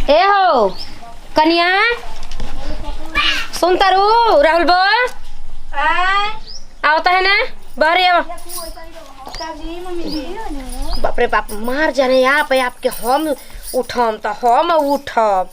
ए हो कनिया सुन तारू राहुल बो आवता है ना बाहर आओ। बाप रे बाप मार जाने आप आपके हम उठम तो हम उठब।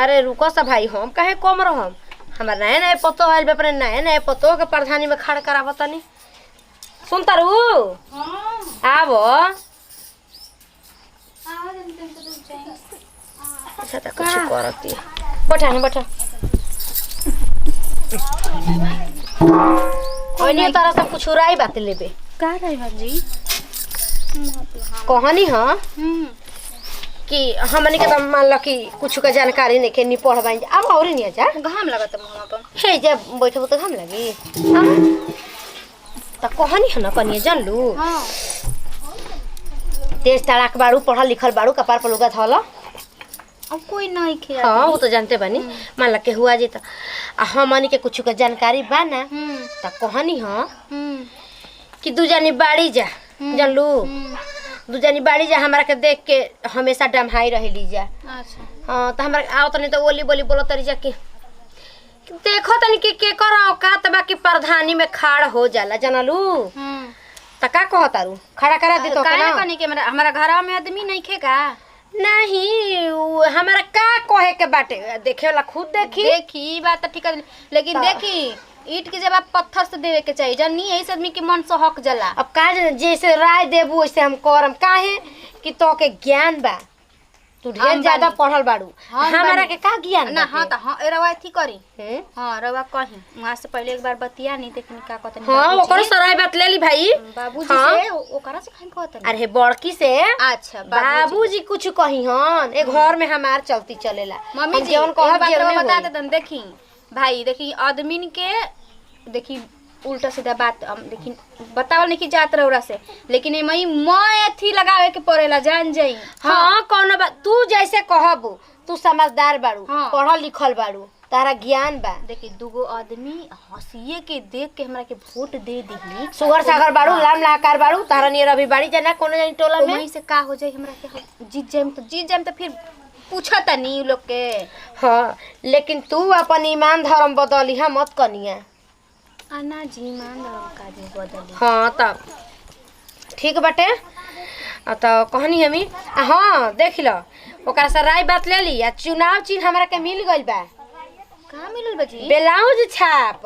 अरे रुको सा भाई हम काहे कम रहम। हमार नए नए पतो आइल अपने नए नए पतो के प्रधानी में खड़ करावता नहीं। सुन तारू आवो अच्छा तो कुछ करती है। बैठा ना बैठा ओनी तारा सब कुछ राई बात लेबे का रही भाजी कहानी हां कि हमनी के मान लो कि कुछ का जानकारी नहीं के नहीं पढ़बाई अब और नहीं जा घाम लगत मुंह पर हे जब बैठबो तो घाम लगी त कहानी है ना कनिए जान लू। हां तेज तड़ाक बाड़ू पढ़ल लिखल बाड़ू कपार पर लुगा धल। अब कोई नहीं खे। हां वो तो जानते बानी मान लो के हुआ जी त हमनी के कुछ का जानकारी बा ना त कहानी हां कि दू जानी बाड़ी जा जान लू दू जानी बाड़ी जा हमरा के देख के हमेशा डमहाई रहली जा। अच्छा हां त हमरा आओ तनी तो ओली बोली बोलो तरी जा के देखो तनी के कर औकात बाकी प्रधानी में खाड़ हो जाला जानलू त का कहतारू खड़ा करा दे तो काहे कनी के हमरा घर में आदमी नहीं खे का नहीं हमारा का कहे के बाटे देखे वाला खुद देखी बात तो ठीक है लेकिन देखी ईट के जवाब पत्थर से देवे के चाहिए जानी यही आदमी के मन से हक जला। अब का जैसे राय देबू वैसे हम करम काहे कि तो के ज्ञान बा तू ढेर ज्यादा पढ़ल बाड़ू हमारा के का ज्ञान ना। हां त हां रवा थी करी हां रवा कही वहां से पहले एक बार बतिया नहीं देखनी का कहतनी। हां ओकरो सराय बात ले ली भाई बाबूजी से ओकरा से खाई कहतनी। अरे बड़की से अच्छा बाबूजी कुछ कही हन ए घर में हमार चलती चलेला मम्मी जी जौन कह बता दे तन देखी भाई देखी आदमी के देखी उल्टा सीधा बात देखी बतावल नहीं कि जात रौरा से लेकिन मई मैं अथी लगावे के पड़ेला जान जाई। हां कौन बात तू जैसे कहबू तू समझदार बाड़ू पढ़ल लिखल बाड़ू तारा ज्ञान बा। देखी दूगो आदमी हंसिए के देख के हमरा के वोट दे दिही सुगर सागर बाड़ू लाम लाकार बाड़ू तारा नियर अभी बाड़ी जाना कोनो जानी टोला में वहीं से का हो जाई हमरा के जीत जाम तो फिर पूछा तनी लोग के। हां लेकिन तू अपन ईमान धर्म बदली है मत कनिया आना जी मान का जी बदली। हां तब ठीक बाटे तो कहनी हमी हां देख लो ओकरा से राय बात ले ली आ चुनाव चिन्ह हमरा के मिल गइल बा। कहां मिलल बजी ब्लाउज छाप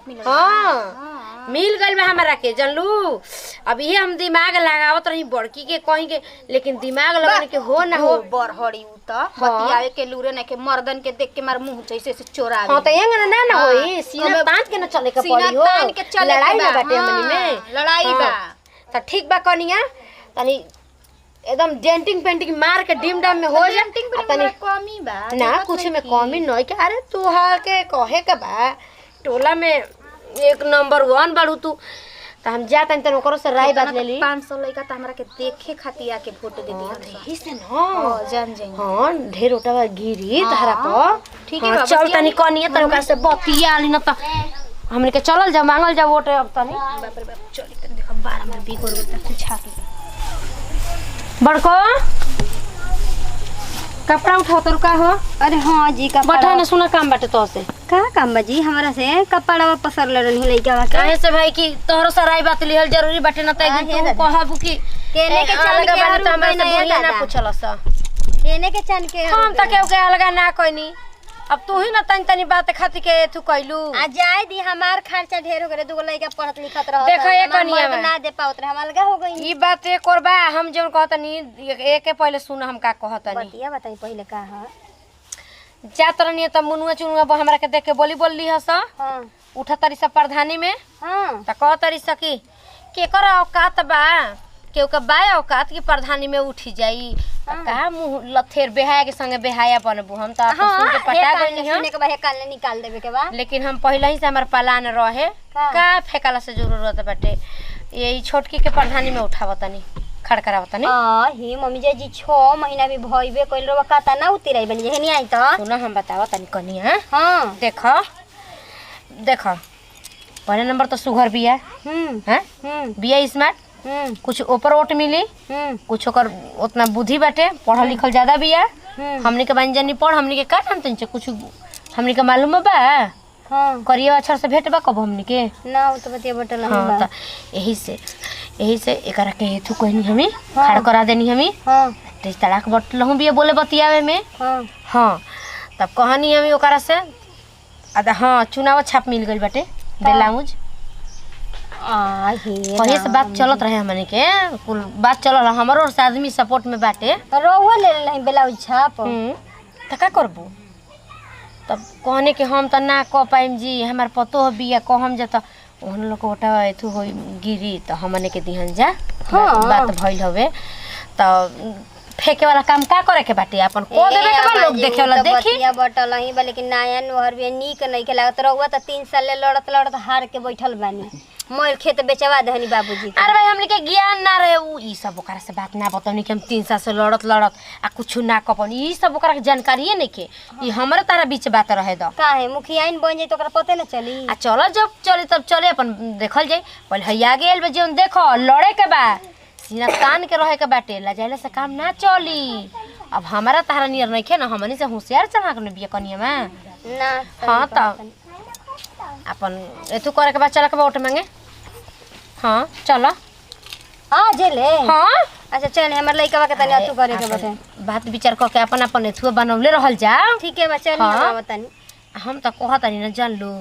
मिलल। हां मिल गइल बा हमरा के जानलू। अब ये हम दिमाग लगावत रही बड़की के कहीं के लेकिन दिमाग लगाने के हो ना हो बरहड़ी उ त बतियावे के लूरे ना के मर्दन के देख के मार मुंह जैसे से चोरावे। हां त एंग ना होई सीना तान के न चले के पड़ी हो लड़ाई ना बाटे हमनी में लड़ाई बा त ठीक बा कनिया तनी एकदम डेंटिंग पेंटिंग मार के डिम डम में हो जा तनी कमी बा ना कुछ में कमी नहीं के। अरे तू हा के कहे के बा टोला में एक नंबर 1 बाड़ू तू त हम जा तनी तन ओकरो से राय बात ले ली 500 लइका त हमरा के देखे खातिर आके वोट दे दी ही से न जान जाई। हां ढेर ओटवा गिरी तारा पर ठीक है चल तनी कनिया तन ओकरा से बतिया आली न त हमने के चलल जा मांगल जा वोट अब तनी बाप रे बाप चली त देख 12 में भी कर बोलता तू छा के बड़को कपड़ा उठाओ तो का हो। अरे हाँ जी कपड़ा बैठा ने सुना काम बाटे तो से का काम बाजी हमरा से कपड़ा पसर लड़नी लइका के काहे से भाई की तोहरो सराय बात लिहल जरूरी बाटे न त तू कहबू कि केने के चल के बाटे त हमरा से बोलिए ना पूछलस केने के चन के हम त केहू के अलगा ना कोइनी। अब तू ही ना तनी तनी बात खातिर के तू कइलू आ जाए दी हमार खर्चा ढेर हो गरे दुगो लइका पढ़त लिखत रहत देखो ये कनिया में ना दे पावत रहे हम अलगा हो गई। ई बात एक और बा हम जोन कहतनी एक के पहले सुन हम का कहतनी बतिया बताई पहले का है जा तरनी त मुनुआ चुनुआ हमरा के देख के बोली हस। हां उठा तरी सब प्रधानी में हां त कह तरी सकी के कर औकात बा केहू के बा औकात की प्रधानी में उठी जाई का मुंह लथेर बेहाया के संगे बेहाया बनबू हम त आपन सुन के पटा गइनी हम के बाहे काल निकाल देबे के बा लेकिन हम पहले ही से हमर प्लान रहे का फेकाला से जरूरत बाटे यही छोटकी के प्रधानी में उठावतनी खड़ करावतनी। ही मम्मी जी 6 महीना भी भइबे कइल रो काता ना उतराई बनी हेनी आई त सुना हम बतावतनी कनिया। हां देख देख पहले नंबर तो सुगर बिया हैं बिया स्मार्ट कुछ ऊपर ओट मिली, कुछ ओकर उतना बुद्धि बाटे, पढ़ल लिखल ज्यादा बिया। हमनी के बन जानी पढ़, हमनी के का नाम तन कुछ हमनी के मालूम बा। हां करिए अक्षर से भेट बा कब हमनी के ना वो तो बतिया बटल हां त यही से एकरा के हेतु कहनी हमी खड़ करा देनी हमी। हां ते तलाक बटलहु बिया बोले बतियावे में। हां हां तब कहानी हमी ओकरा से आधा हां चुनाव छाप मिल गइल बाटे बेलाउज। कहीं से बात चलत रहे हमने के कुल बात चलल हमरो से आदमी सपोर्ट में बाटे। रोहु ले ले ब्लाउज छाप त का करबू। तब कहने के हम त ना क पाइम जी, हमार पतो बिया कहम जा त ओहन लोग ओटा एथु होई गिरी त हमने के दिहन जा। हाँ। बात भइल हवे त फेंके वाला काम का करे के बाटे अपन को देबे के बा लोग देखे वाला देखी। बतिया बटल ही बा लेकिन नया नोहर भी नीक नहीं के लागत रहुआ त 3 साल ले लड़त हार के बैठल बानी। मोर खेत बेचवा दहनी बाबूजी। अरे भाई हमने के ज्ञान ना रहे उ ई सब ओकरा से बात ना बतावनी कि हम 3 साल से लड़त आ कुछ ना कपनी ई सब ओकरा के जानकारी नहीं के। ई हमरे तारा बीच बात रहे द काहे मुखियाइन बन जाई त ओकरा पते न चली। आ चलो जब चले तब चले अपन देखल जाई। पहले हैया गेल बे जोन देखो लड़े के बा सीना तान के रहे के बाटे लजाइले से काम ना चली। अब हमारा तारा नियर नहीं खे ना हमनी से होशियार चला के बिया कनिया में ना हां त अपन एतु करे के बा चला के वोट मांगे। हां चलो आ जेले हां अच्छा चल हमर लइका के तनी अतु करे के बते बात विचार क के अपन अपन एथुआ बनौले रहल जा। ठीक है बा चल हाँ। हम बतानी हम त कहत नहीं ना जान लो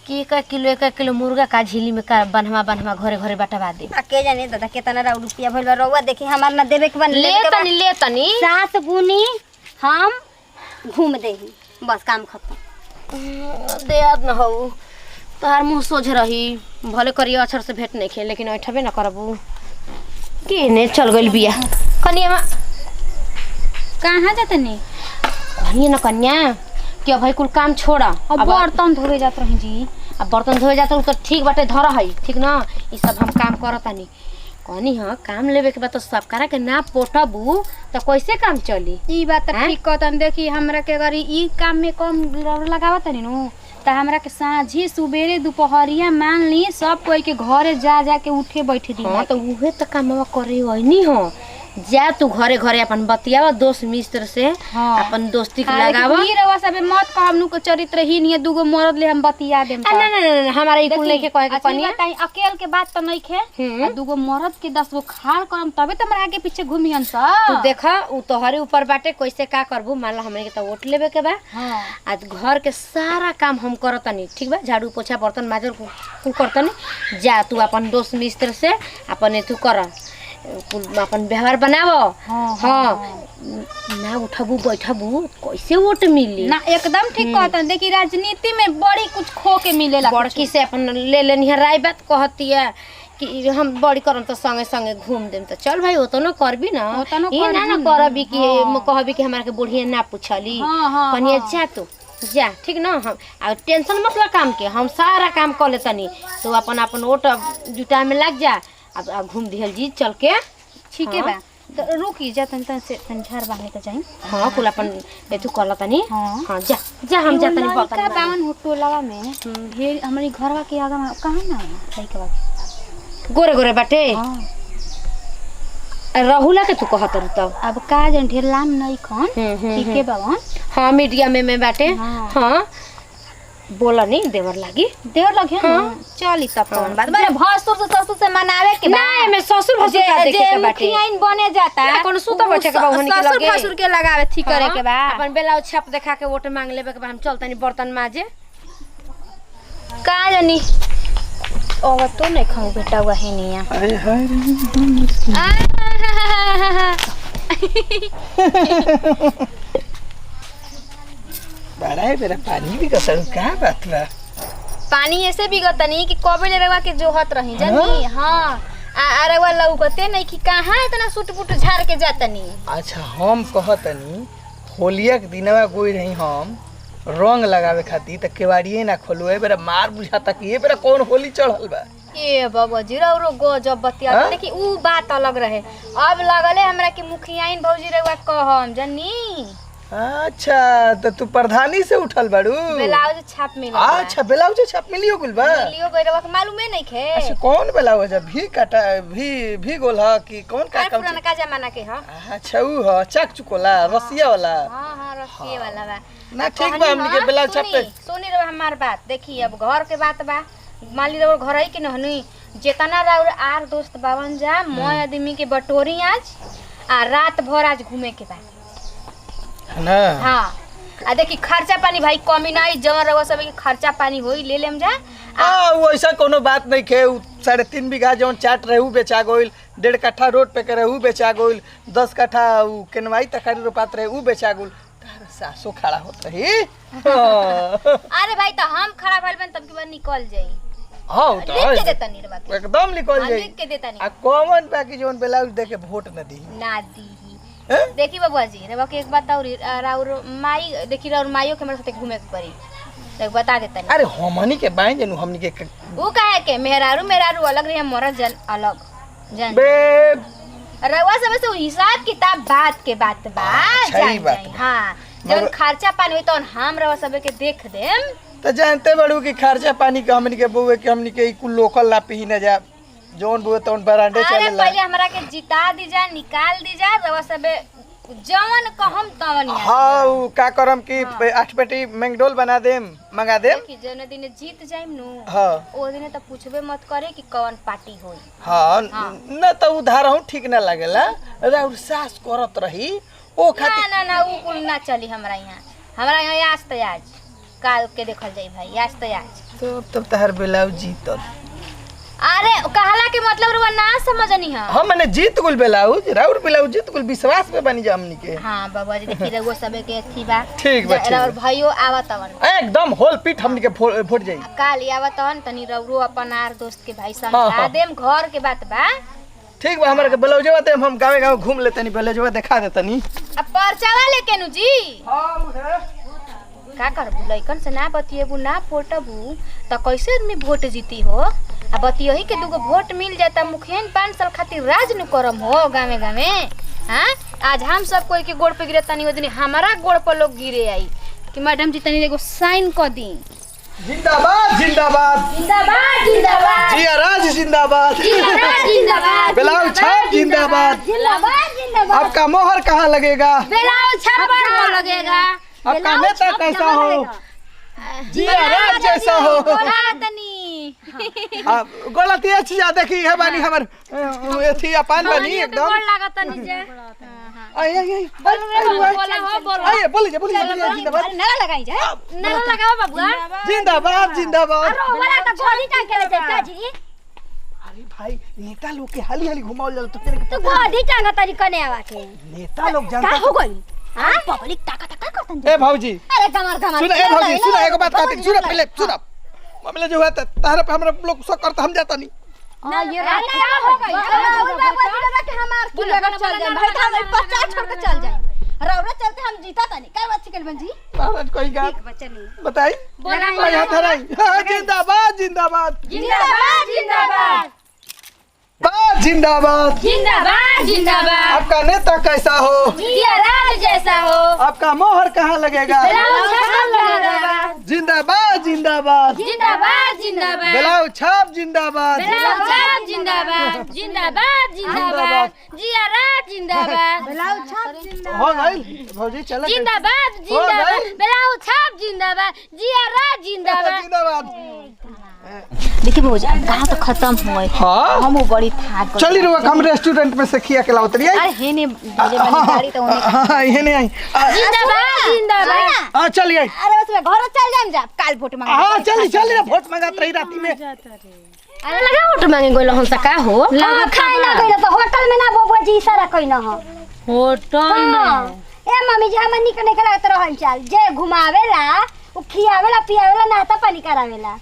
कि 1 किलो मुर्गा का झिली में का बनवा घरे घरे बटवा दे। आ के जाने दादा केतना रुपया भइल बा रउआ देखी हमार ना देबे के बन ले तनी सास गुनी हम घूम देही बस काम खत्म। दे याद न हो तोहार मुंह सोझ रही भले करिए अक्षर से भेंट नहीं खे लेकिन ऐठबे ना करबू के ने चल गइल बिया कनिया कहाँ जातनी कनिया न कन्या के भाई कुल काम छोड़ा अब बर्तन धोवे जात रही जी। अब बर्तन धोए जाता तो ठीक बाटे धर है ठीक ना ई सब हम काम करतानी कहनी हां काम लेवे के बाद तो सब करा के ना पोटबू तो कैसे काम चली। ई बात त ठीक कहतन। देखी हमरा के अगर ई काम में कम लगावत नी नु त हमरा के साँझी सुबेरे दोपहरिया मान ली सब कोई के घरे जा के उठे बैठे दी। हां तो उहे त कामवा करे होइनी हो जा तू घरे घरे अपन बतियावा दोस्त मित्र से अपन दोस्ती के लगावा। ई रवा सबे मत कहम नु को चरित्र ही नहीं दुगो मरद ले हम बतिया देम। ना ना ना हमारा ई कुल लेके कहे के कनिया बताई अकेल के बात त नहीं खे दुगो मरद के 10 गो खाड़ करम तबे त हमरा आगे पीछे घूमियन स। तू देखा उ तोहरे ऊपर बाटे कैसे का करबू मान ला हमरे के त वोट लेवे के बा। आज घर के सारा काम हम करतनी ठीक बा झाड़ू पोछा बर्तन माजर कुल करतनी जा तू अपन दोस्त मित्र से अपन तू कर अपन व्यवहार बनावो। हां ना उठबू बैठबू कैसे वोट मिली ना एकदम ठीक कहतन। देखी राजनीति में बड़ी कुछ खो के मिलेला बड़की से अपन ले लेनी है राय बात कहती है कि हम बड़ी करम तो संगे संगे घूम देम तो चल भाई ओतो न करबी ना ई ना ना करबी कि कहबी कि हमरा के बुढ़िया ना पूछली कनिया जा तू जा ठीक ना। हम आ टेंशन मत ला काम के हम सारा काम कर लेतनी तो अपन अपन वोट जुटा में लग जा। अब घूम दिहल जी चल के ठीक है बा तो रुकी जा तन से तन झाड़ बांधे के जाई। हां कुल अपन एतु कर तनी। हां जा जा हम जा तनी बर्तन का बावन होटोलवा में ढेर हमरी घरवा के आगा में कहां ना लइका बा गोरे गोरे बाटे। राहुला के तू कहत रह तब अब का जन ढेर लाम नहीं खन ठीक है बावन। हां मीडिया में बाटे। हां बोला नहीं देवर लागी देवर लगे चली तब कौन बात बारे भसुर से ससुर से मनावे के ना मैं ससुर भसुर का देखे के बाटे मुखियाइन बने जाता कौन सुता बैठे के बहनी के लगे ससुर भसुर के लगावे ठीक करे के बा अपन ब्लाउज छाप देखा के वोट मांग लेबे के बा हम चलतनी बर्तन माजे का जानी ओ तो नहीं खाऊ बेटा वही नहीं है। अरे हाय बड़ा है मेरा पानी भी कसर का बात बा पानी ऐसे बिगतनी कि कबे ले रवा के जोहत रही जानी। हां अरे वा लौकते नहीं कि कहां इतना सुट-पुट झाड़ के जातनी। अच्छा हम कहतनी होलिया के दिनवा गोई रही हम रंग लगावे खातिर त केवाड़िए ना खोलो ए बेरा मार बुझाता कि ए बेरा कौन होली चढ़ल बा। ए बाबा जीरो गजब बतिया देखी ऊ बात अलग रहे अब लगले हमरा के मुखियाइन भौजी रवा कहम जानी। अच्छा तो तू प्रधानी से उठल बाड़ू। ब्लाउज छाप मिल अच्छा ब्लाउज छाप मिलियो गुल बा। लियो गइरवा के मालूमे नहीं खे। अच्छा कौन ब्लाउज है भी काटा भी गोल है कि कौन का काम। पुराना का जमाना के ह। अच्छा ऊ है चक चुकोला रसिया वाला। हां हां रसिए वाला बा ना ठीक बा हमनी के ब्लाउज छाप पे। सुनी रे हमार बात देखी अब घर के बात बा मान ली रो घर है कि नहीं जेतना राउर आर दोस्त बावन जा मोय आदमी के बटोरी आज आ रात भर आज घूमे के बा ना। हाँ आ देखी खर्चा पानी भाई कमी नहीं जवन रहो सब के खर्चा पानी होई ले लेम जा। वो ऐसा कोनो बात नहीं खे। 3.5 बीघा जौन चाट रहू बेचा गइल 1.5 कट्ठा रोड पे के रहू बेचा गइल 10 कट्ठा उ केनवाई तखारी रोपात रहे ऊ बेचा गइल। तार सासो खड़ा होत रही। अरे भाई तो हम खड़ा भइल बन तब के बाद निकल जाई। हां तो लिख के देता नी रे बात एकदम निकल जाई। लिख के देता नी आ कॉमन बाकी जौन ब्लाउज दे के वोट न दी ना दी। देखी बबुआ जी रे बाकी एक बात और माई देखी और माइयो के हमरा साथे घूमे के पड़ी तो बता देता नी। अरे हमनी के बाई जनू हमनी के वो काहे के मेहरारू अलग रही मरद जन अलग जन बे रवा सब से हिसाब किताब बात के बात बा सही बात जाई। हां जब खर्चा पानी होई तो हम रवा सब के देख देम तो जानते बड़ू कि खर्चा पानी के हमनी के बुए के हमनी के कुल लोकल ला पी न जा जोन बुए तोन बरांडे अरे चलेला। पहले हमरा के जिता दी जा निकाल दी जा रवा सब जवन कहम तवन याद हाँ उ का करम कि 8 पेटी मैकडोल बना देम मंगा देम। कि जौन दिन जीत जाइम नु हाँ ओ दिन त पूछबे मत करे कि कौन पार्टी होई। हाँ न तो उधार हूँ ठीक ना लगेला और सास करत रही ओ खातिर ना ना ना उ कुल ना चली हमरा यहाँ आज तो आज काल के देखल जाई भाई आज तो आज तब तहर ब्लाउज जीतल। अरे कहला के मतलब रुआ ना समझनी है। हम मैंने जीत गुल ब्लाउज राउर ब्लाउज जीत गुल विश्वास पे बनी जा हमनी के। हां बाबा जी देखी रहुआ सबे के थी बा ठीक बा और भाइयो आवतवन एकदम होल पीठ हमनी के फुट जाई। काल आवतवन तनी रउरो अपन आर दोस्त के भाई समझा देम घर के बात बा। ठीक बा हमरा के ब्लाउजवा दे हम गांव घूम लेतनी ब्लाउजवा दिखा देतनी। अब परचावा लेके नु जी हां उधर का करबू लइकन से ना बतिएबू ना फोटबू त कैसे आदमी वोट जीती हो। आ बतियही के दूगो वोट मिल जाता मुखिया 5 साल खातिर राज न करम हो गावे गावे। हां आज हम सब कोई के गोड़ पे गिरे तनी ओदनी हमारा गोड़ पर लोग गिरे आई कि मैडम जी तनी एगो साइन क दी। जिंदाबाद जिंदाबाद जिंदाबाद जिंदाबाद जिया राज जिंदाबाद जिंदाबाद ब्लाउज छाप जिंदाबाद। जिंदाबाद जिंदाबाद। आपका मोहर कहाँ लगेगा। ब्लाउज छाप पर लगेगा। आपका नेता कैसा हो जिया राज जैसा हो। तनी गलती अच्छी जा देखी है बानी हमर एथी अपान बानी एकदम गोड़ लागत तनी जे आई आई आई बोला हो बोला आई बोली जिंदाबाद नारा लगाई जा नारा लगाओ बाबूआ जिंदाबाद जिंदाबाद। वाला तो गोली टांग के ले जाता जी। अरे भाई नेता लोग के हाली हाली घुमावल जाला तो तेरे के तू गोली टांग तरी कने आवा के नेता लोग जानता हो गई। हां पब्लिक टाका टाका करतन। ए भौजी अरे गमर सुन ए भौजी सुन एगो बात कहती सुन पहले सुन मामला जो हुआ तारा पे हमरा लोग सब करता हम जाता नहीं। ना ये रात क्या हो गई। ओए बाबा जी के हमार की लगा चल जाए भाई हम 50 छोड़ के चल जाए रौरा चलते हम जीता तनी काय बात छिकल बन जी। महाराज कोई बात बचनी बताई यहाँ धराई। जिंदाबाद जिंदाबाद जिंदाबाद जिंदाबाद जिंदाबाद जिंदाबाद जिंदाबाद। आपका नेता कैसा हो जिया राज जैसा हो। आपका मोहर कहाँ लगेगा ब्लाउज छाप लगेगा। जिंदाबाद जिंदाबाद जिंदाबाद जिंदाबाद। ब्लाउज छाप जिंदाबाद ब्लाउज छाप जिंदाबाद जिंदाबाद जिंदाबाद। जिया राज जिंदाबाद। ब्लाउज छाप जिंदाबाद। हो गई भौजी चल जिंदाबाद जिंदाबाद। ब्लाउज छाप जिंदाबाद। जिया राज जिंदाबाद। जिंदाबाद। देखिए भौजी गाँव तो खत्म हुए हाँ हम बड़ी थाक चली रुआ हम रेस्टोरेंट में से खिया के लाओ तरी अरे हे ने भेजे बनी गाड़ी तो उन्हें हाँ ये नहीं आई जिंदाबाद जिंदाबाद। हाँ चलिए अरे उसमें घर चल जाएम जा काल वोट मांगे। हाँ चली चली वोट मांगत रही राती में। अरे लगा वोट मांगे गइल हम त का हो हां खाए ना गइल तो होटल में ना बबुआ जी इशारा कइना हो होटल में। ए मम्मी जी हम निक निक लागत रहन चल जे घुमावेला उ खियावेला पियावेला नाता पानी करावेला।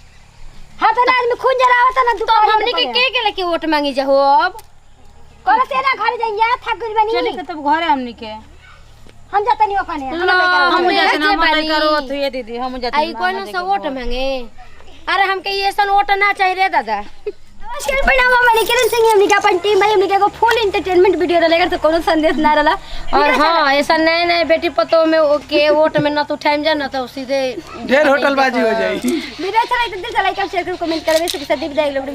हां तो आदमी खून जरावत ना तो हमनी के लेके वोट मांगी जा हो अब कल से ना घर जाइए थक गइल बनी चली के तब घरे हमनी के हम जाते नहीं ओकने हम जाते ना मदद बानी। करो तो ये दीदी हम जाते आई कोई ना सब वोट मांगे। अरे हमके ये सन वोट ना चाहिए रे दादा। नमस्कार प्रणाम हमनी किरण सिंह हमनी के अपन टीम भाई हमनी के एगो फुल एंटरटेनमेंट वीडियो रहेगा तो कोनो संदेश ना रहला और हाँ ऐसा नए नए बेटी पतो में के वोट में ना तो उठाइम जा ना तो सीधे ढेर होटलबाजी हो जाई। वीडियो अच्छा लगे तो दिल से लाइक और शेयर करो कमेंट करबे सबके साथ विदाई लोग